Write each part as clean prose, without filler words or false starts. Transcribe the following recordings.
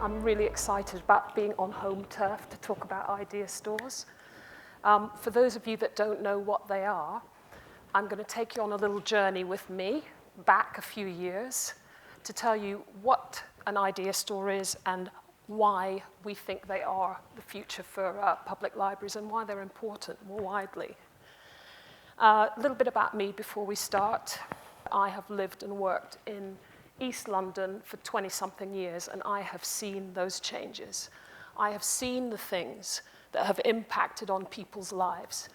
I'm really excited about being on home turf to talk about idea stores. For those of you that don't know what they are, I'm going to take you on a little journey with me back a few years to tell you what an idea store is and why we think they are the future for public libraries and why they're important more widely. A little bit about me before we start. I have lived and worked in East London for 20-something years, and I have seen those changes. I have seen the things that have impacted on people's lives.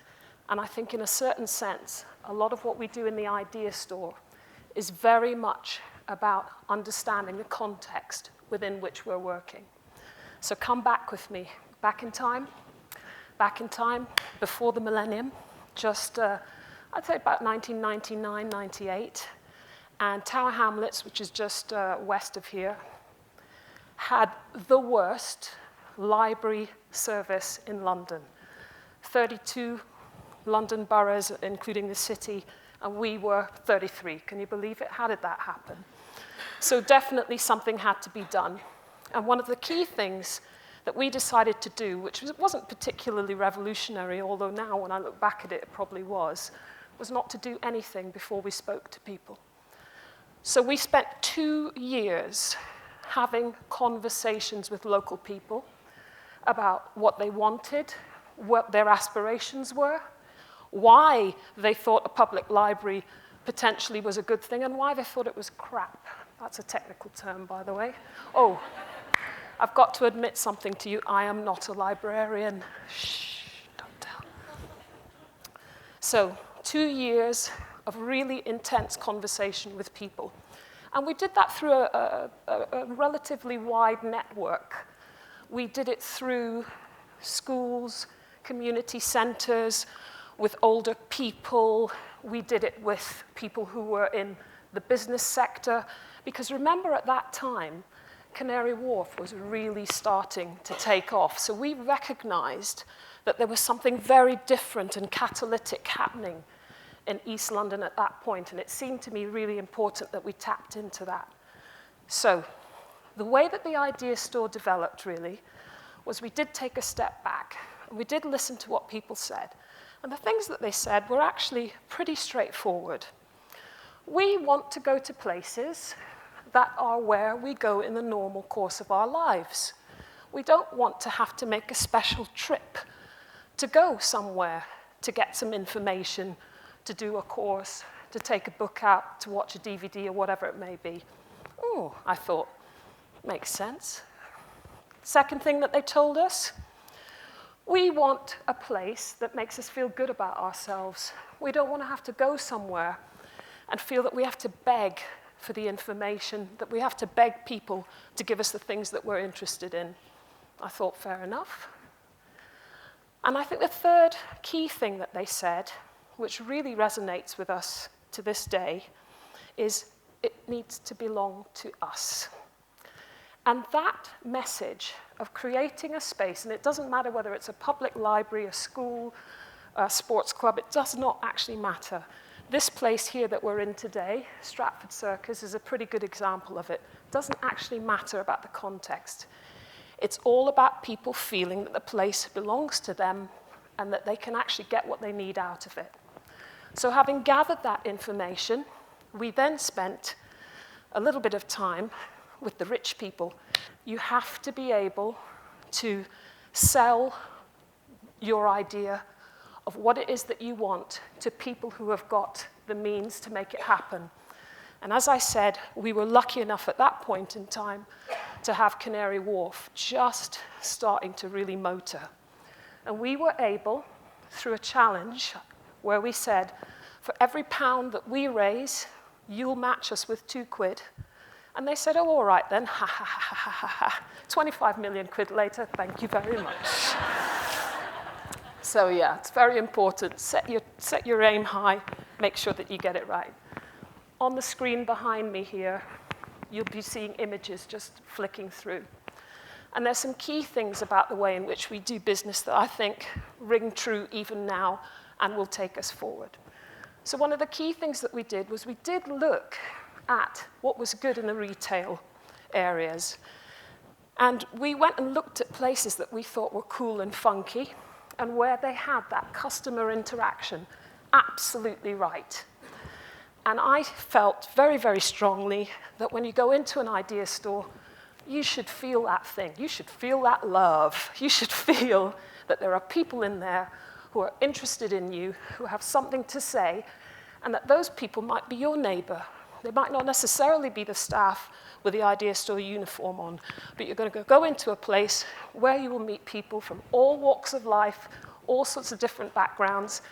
And I think in a certain sense, a lot of what we do in the idea store is very much about understanding the context within which we're working. So come back with me, back in time before the millennium, just I'd say about 1999, 98, and Tower Hamlets, which is just west of here, had the worst library service in London. 32 London boroughs, including the city, and we were 33. Can you believe it? How did that happen? So definitely something had to be done. And one of the key things that we decided to do, which wasn't particularly revolutionary, although now when I look back at it, it probably was not to do anything before we spoke to people. So we spent 2 years having conversations with local people about what they wanted, what their aspirations were, why they thought a public library potentially was a good thing, and why they thought it was crap. That's a technical term, by the way. Oh, I've got to admit something to you. I am not a librarian. Shh, don't tell. So 2 years of really intense conversation with people. And we did that through a relatively wide network. We did it through schools, community centers, with older people. We did it with people who were in the business sector. Because remember, at that time, Canary Wharf was really starting to take off. So we recognized that there was something very different and catalytic happening in East London at that point, and it seemed to me really important that we tapped into that. So the way that the idea store developed, really, was we did take a step back, and we did listen to what people said. And the things that they said were actually pretty straightforward. We want to go to places that are where we go in the normal course of our lives. We don't want to have to make a special trip to go somewhere to get some information, to do a course, to take a book out, to watch a DVD or whatever it may be. Oh, I thought, makes sense. Second thing that they told us, we want a place that makes us feel good about ourselves. We don't want to have to go somewhere and feel that we have to beg for the information, that we have to beg people to give us the things that we're interested in. I thought, fair enough. And I think the third key thing that they said, which really resonates with us to this day, is it needs to belong to us. And that message of creating a space, and it doesn't matter whether it's a public library, a school, a sports club, it does not actually matter. This place here that we're in today, Stratford Circus, is a pretty good example of it. It doesn't actually matter about the context. It's all about people feeling that the place belongs to them and that they can actually get what they need out of it. So having gathered that information, we then spent a little bit of time with the rich people. You have to be able to sell your idea of what it is that you want to people who have got the means to make it happen. And as I said, we were lucky enough at that point in time to have Canary Wharf just starting to really motor. And we were able, through a challenge where we said, for every £1 that we raise, you'll match us with £2. And they said, oh, all right then, ha, ha, ha, ha, ha, ha. 25 million quid later, thank you very much. So yeah, it's very important. Set your aim high, make sure that you get it right. On the screen behind me here, you'll be seeing images just flicking through. And there's some key things about the way in which we do business that I think ring true even now and will take us forward. So one of the key things that we did was we did look at what was good in the retail areas. And we went and looked at places that we thought were cool and funky, and where they had that customer interaction absolutely right. And I felt very, very strongly that when you go into an idea store, you should feel that thing. You should feel that love. You should feel that there are people in there who are interested in you, who have something to say, and that those people might be your neighbor. They might not necessarily be the staff with the idea store uniform on, but you're going to go into a place where you will meet people from all walks of life, all sorts of different backgrounds,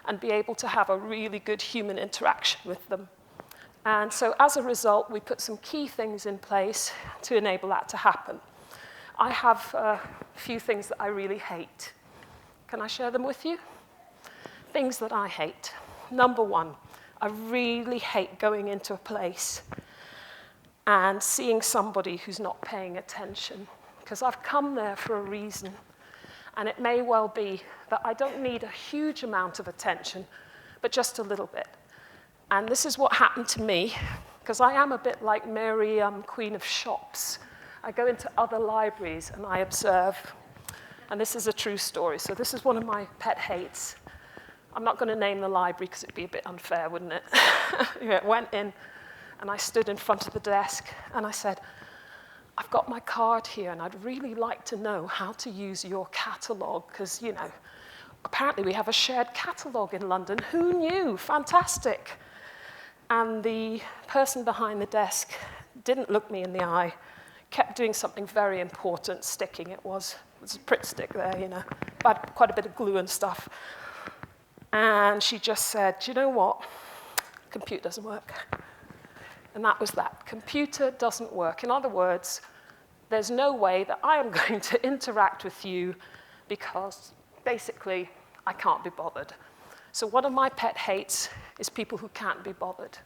and be able to have a really good human interaction with them. And so as a result, we put some key things in place to enable that to happen. I have a few things that I really hate. Can I share them with you? Things that I hate. Number one, I really hate going into a place and seeing somebody who's not paying attention, because I've come there for a reason. And it may well be that I don't need a huge amount of attention, but just a little bit. And this is what happened to me, because I am a bit like Mary, Queen of Shops. I go into other libraries and I observe. And this is a true story. So this is one of my pet hates. I'm not going to name the library because it'd be a bit unfair, wouldn't it? I went in and I stood in front of the desk and I said, I've got my card here, and I'd really like to know how to use your catalogue, because, you know, apparently we have a shared catalogue in London. Who knew? Fantastic. And the person behind the desk didn't look me in the eye, kept doing something very important, sticking it was. It was a Pritt stick there, you know. I had quite a bit of glue and stuff. And she just said, do you know what? Computer doesn't work. And that was that. Computer doesn't work. In other words, there's no way that I am going to interact with you because basically I can't be bothered. So one of my pet hates is people who can't be bothered.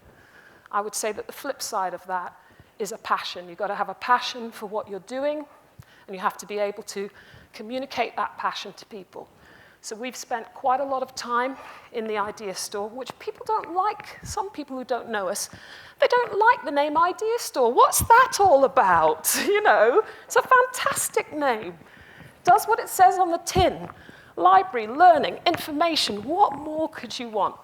I would say that the flip side of that is a passion. You've got to have a passion for what you're doing, and you have to be able to communicate that passion to people. So we've spent quite a lot of time in the idea store, which people don't like. Some people who don't know us, they don't like the name idea store. What's that all about? You know, it's a fantastic name. Does what it says on the tin. Library, learning, information. What more could you want?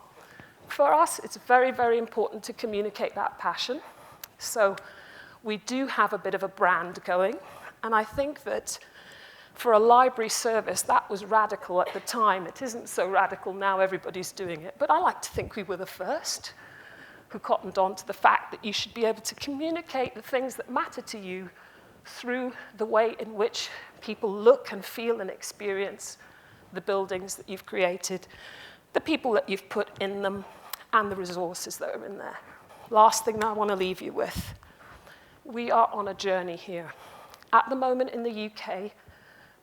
For us, it's very, very important to communicate that passion. So we do have a bit of a brand going. And I think that for a library service, that was radical at the time. It isn't so radical now, everybody's doing it. But I like to think we were the first who cottoned on to the fact that you should be able to communicate the things that matter to you through the way in which people look and feel and experience the buildings that you've created, the people that you've put in them, and the resources that are in there. Last thing that I want to leave you with. We are on a journey here. At the moment in the UK,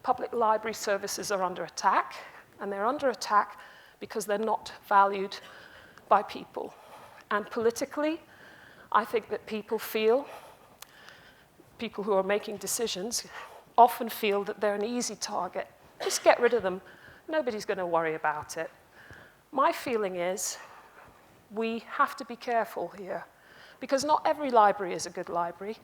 public library services are under attack, and they're under attack because they're not valued by people. And politically, I think that people who are making decisions often feel that they're an easy target. Just get rid of them. Nobody's going to worry about it. My feeling is we have to be careful here, because not every library is a good library.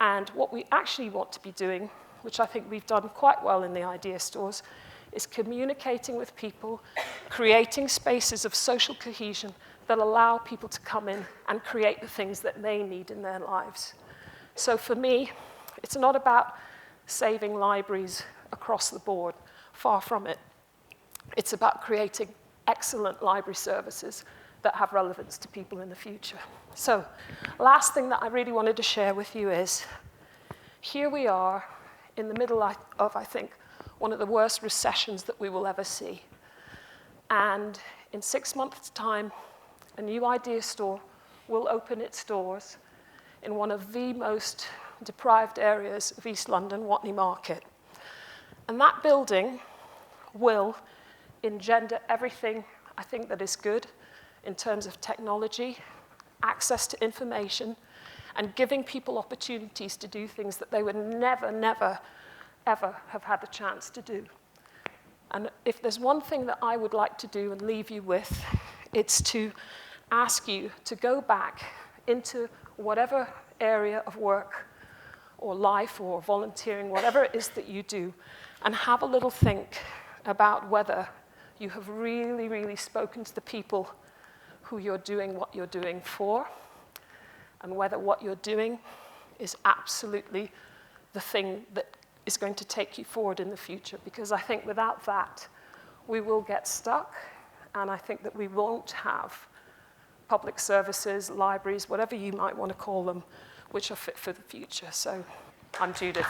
And what we actually want to be doing, which I think we've done quite well in the idea stores, is communicating with people, creating spaces of social cohesion that allow people to come in and create the things that they need in their lives. So for me, it's not about saving libraries across the board, far from it. It's about creating excellent library services that have relevance to people in the future. So, last thing that I really wanted to share with you is, here we are in the middle of, I think, one of the worst recessions that we will ever see. And in 6 months' time, a new idea store will open its doors in one of the most deprived areas of East London, Watney Market. And that building will engender everything I think that is good in terms of technology, access to information, and giving people opportunities to do things that they would never, never, ever have had the chance to do. And if there's one thing that I would like to do and leave you with, it's to ask you to go back into whatever area of work or life or volunteering, whatever it is that you do, and have a little think about whether you have really, really spoken to the people who you're doing what you're doing for, and whether what you're doing is absolutely the thing that is going to take you forward in the future. Because I think without that, we will get stuck, and I think that we won't have public services, libraries, whatever you might want to call them, which are fit for the future. So I'm Judith.